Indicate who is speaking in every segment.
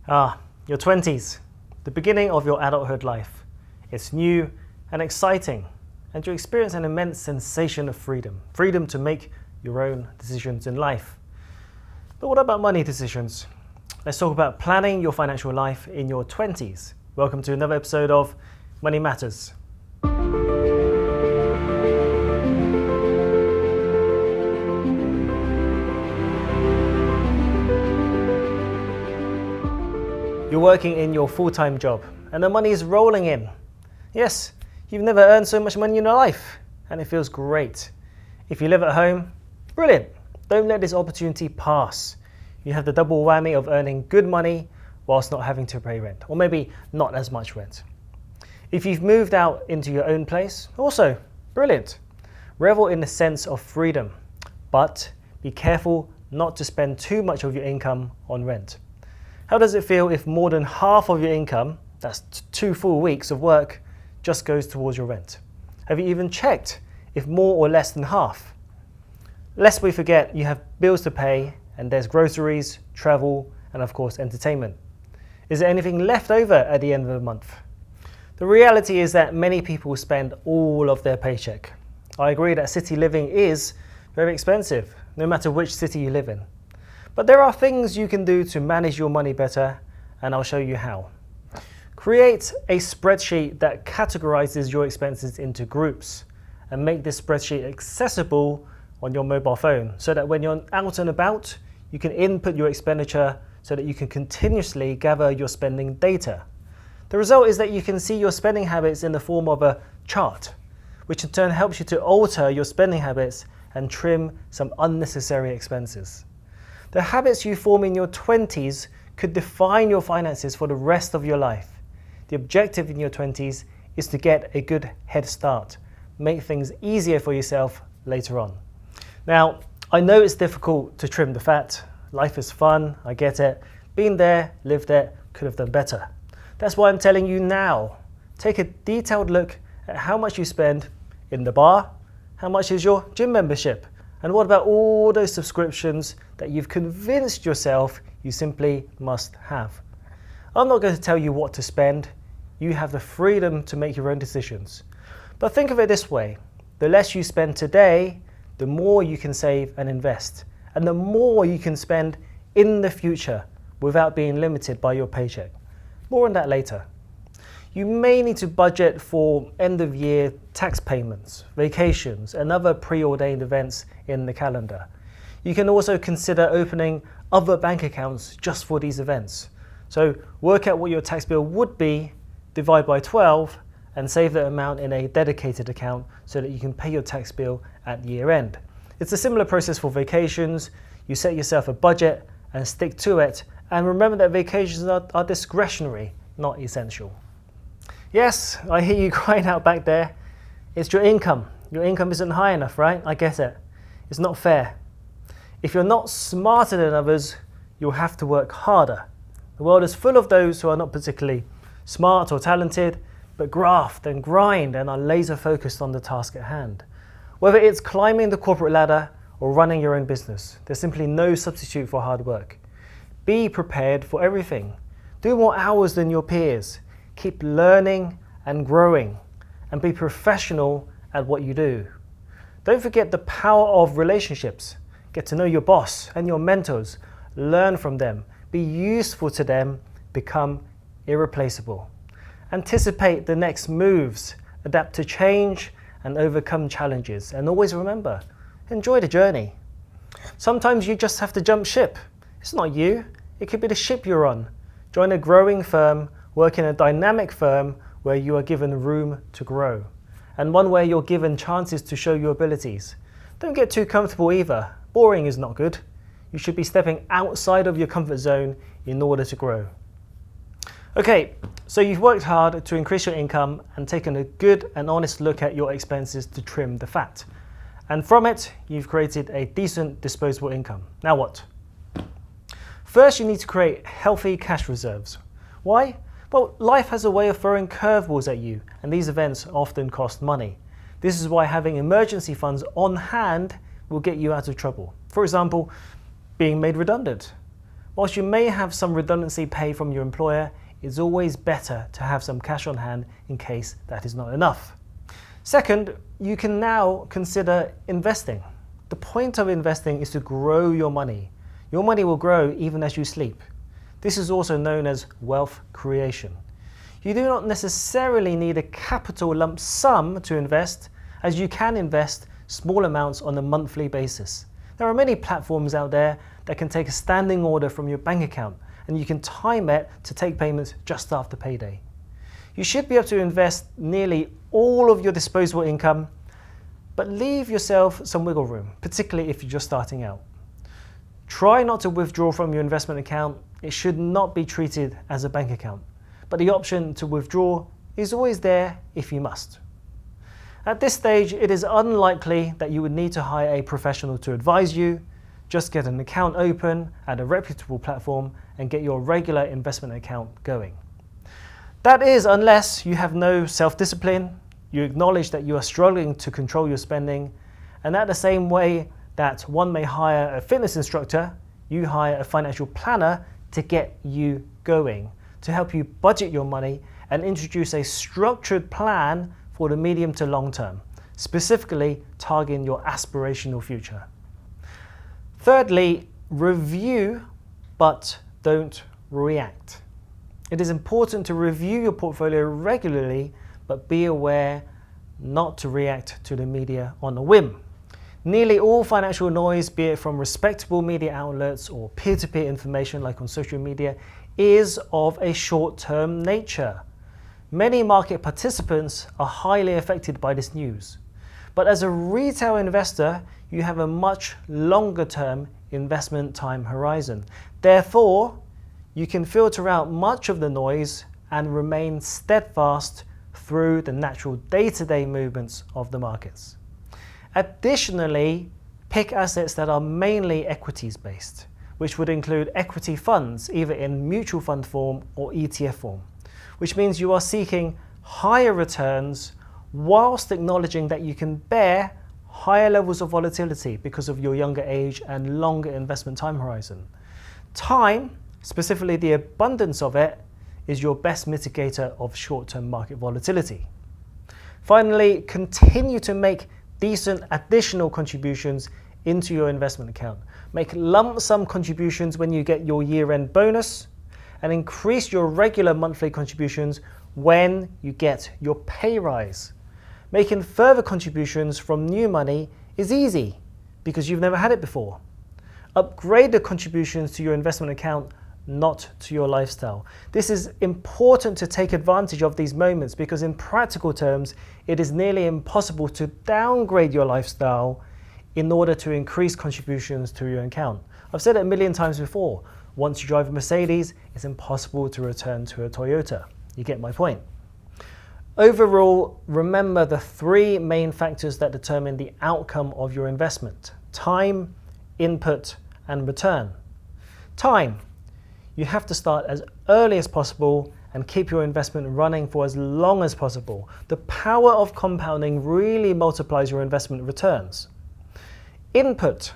Speaker 1: Your 20s, the beginning of your adulthood life. It's new and exciting, and you experience an immense sensation of freedom. Freedom to make your own decisions in life. But what about money decisions? Let's talk about planning your financial life in your 20s. Welcome to another episode of Money Matters. You're working in your full-time job and the money is rolling in. Yes, you've never earned so much money in your life and it feels great. If you live at home, brilliant. Don't let this opportunity pass. You have the double whammy of earning good money whilst not having to pay rent, or maybe not as much rent. If you've moved out into your own place, also brilliant. Revel in the sense of freedom, but be careful not to spend too much of your income on rent. How does it feel if more than half of your income, that's 2 full weeks of work, just goes towards your rent? Have you even checked if more or less than half? Lest we forget, you have bills to pay and there's groceries, travel, and of course entertainment. Is there anything left over at the end of the month? The reality is that many people spend all of their paycheck. I agree that city living is very expensive, no matter which city you live in. But there are things you can do to manage your money better, and I'll show you how. Create a spreadsheet that categorizes your expenses into groups and make this spreadsheet accessible on your mobile phone so that when you're out and about, you can input your expenditure so that you can continuously gather your spending data. The result is that you can see your spending habits in the form of a chart, which in turn helps you to alter your spending habits and trim some unnecessary expenses. The habits you form in your 20s could define your finances for the rest of your life. The objective in your 20s is to get a good head start, make things easier for yourself later on. Now, I know it's difficult to trim the fat. Life is fun, I get it. Been there, lived it, could have done better. That's why I'm telling you now. Take a detailed look at how much you spend in the bar, how much is your gym membership, and what about all those subscriptions that you've convinced yourself you simply must have? I'm not going to tell you what to spend. You have the freedom to make your own decisions. But think of it this way. The less you spend today, the more you can save and invest, and the more you can spend in the future without being limited by your paycheck. More on that later. You may need to budget for end-of-year tax payments, vacations, and other preordained events in the calendar. You can also consider opening other bank accounts just for these events. So work out what your tax bill would be, divide by 12, and save that amount in a dedicated account so that you can pay your tax bill at year end. It's a similar process for vacations. You set yourself a budget and stick to it, and remember that vacations are discretionary, not essential. Yes, I hear you crying out back there. It's your income. Your income isn't high enough, right? I get it. It's not fair. If you're not smarter than others, you'll have to work harder. The world is full of those who are not particularly smart or talented, but graft and grind and are laser focused on the task at hand. Whether it's climbing the corporate ladder or running your own business, there's simply no substitute for hard work. Be prepared for everything. Do more hours than your peers. Keep learning and growing, and be professional at what you do. Don't forget the power of relationships. Get to know your boss and your mentors. Learn from them. Be useful to them. Become irreplaceable. Anticipate the next moves. Adapt to change and overcome challenges. And always remember, enjoy the journey. Sometimes you just have to jump ship. It's not you. It could be the ship you're on. Join a growing firm. Work in a dynamic firm where you are given room to grow, and one where you're given chances to show your abilities. Don't get too comfortable either. Boring is not good. You should be stepping outside of your comfort zone in order to grow. Okay, so you've worked hard to increase your income and taken a good and honest look at your expenses to trim the fat. And from it, you've created a decent disposable income. Now what? First, you need to create healthy cash reserves. Why? Well, life has a way of throwing curveballs at you, and these events often cost money. This is why having emergency funds on hand will get you out of trouble. For example, being made redundant. Whilst you may have some redundancy pay from your employer, it's always better to have some cash on hand in case that is not enough. Second, you can now consider investing. The point of investing is to grow your money. Your money will grow even as you sleep. This is also known as wealth creation. You do not necessarily need a capital lump sum to invest, as you can invest small amounts on a monthly basis. There are many platforms out there that can take a standing order from your bank account, and you can time it to take payments just after payday. You should be able to invest nearly all of your disposable income, but leave yourself some wiggle room, particularly if you're just starting out. Try not to withdraw from your investment account. It should not be treated as a bank account, but the option to withdraw is always there if you must. At this stage, it is unlikely that you would need to hire a professional to advise you. Just get an account open at a reputable platform and get your regular investment account going. That is, unless you have no self-discipline, you acknowledge that you are struggling to control your spending, and that the same way that one may hire a fitness instructor, you hire a financial planner to get you going, to help you budget your money and introduce a structured plan for the medium to long term, specifically targeting your aspirational future. Thirdly, review but don't react. It is important to review your portfolio regularly, but be aware not to react to the media on a whim. Nearly all financial noise, be it from respectable media outlets or peer-to-peer information like on social media, is of a short-term nature. Many market participants are highly affected by this news. But as a retail investor, you have a much longer-term investment time horizon. Therefore, you can filter out much of the noise and remain steadfast through the natural day-to-day movements of the markets. Additionally, pick assets that are mainly equities based, which would include equity funds either in mutual fund form or ETF form, which means you are seeking higher returns whilst acknowledging that you can bear higher levels of volatility because of your younger age and longer investment time horizon. Time, specifically the abundance of it, is your best mitigator of short-term market volatility. Finally, continue to make decent additional contributions into your investment account. Make lump sum contributions when you get your year-end bonus, and increase your regular monthly contributions when you get your pay rise. Making further contributions from new money is easy because you've never had it before. Upgrade the contributions to your investment account, not to your lifestyle. This is important to take advantage of these moments because in practical terms, it is nearly impossible to downgrade your lifestyle in order to increase contributions to your account. I've said it a million times before. Once you drive a Mercedes, it's impossible to return to a Toyota. You get my point. Overall, remember the three main factors that determine the outcome of your investment: time, input, and return. Time. You have to start as early as possible and keep your investment running for as long as possible. The power of compounding really multiplies your investment returns. Input.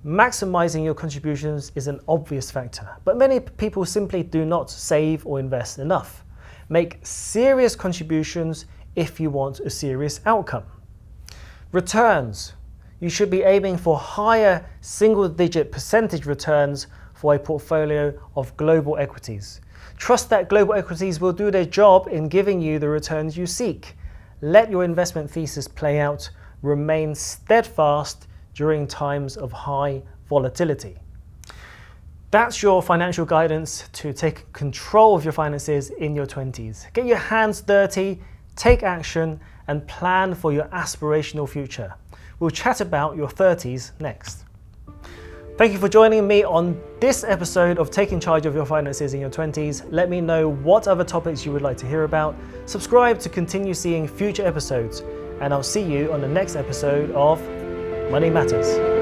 Speaker 1: Maximizing your contributions is an obvious factor, but many people simply do not save or invest enough. Make serious contributions if you want a serious outcome. Returns. You should be aiming for higher single-digit percentage returns for a portfolio of global equities. Trust that global equities will do their job in giving you the returns you seek. Let your investment thesis play out. Remain steadfast during times of high volatility. That's your financial guidance to take control of your finances in your 20s. Get your hands dirty, take action, and plan for your aspirational future. We'll chat about your 30s next. Thank you for joining me on this episode of Taking Charge of Your Finances in Your 20s. Let me know what other topics you would like to hear about. Subscribe to continue seeing future episodes, and I'll see you on the next episode of Money Matters.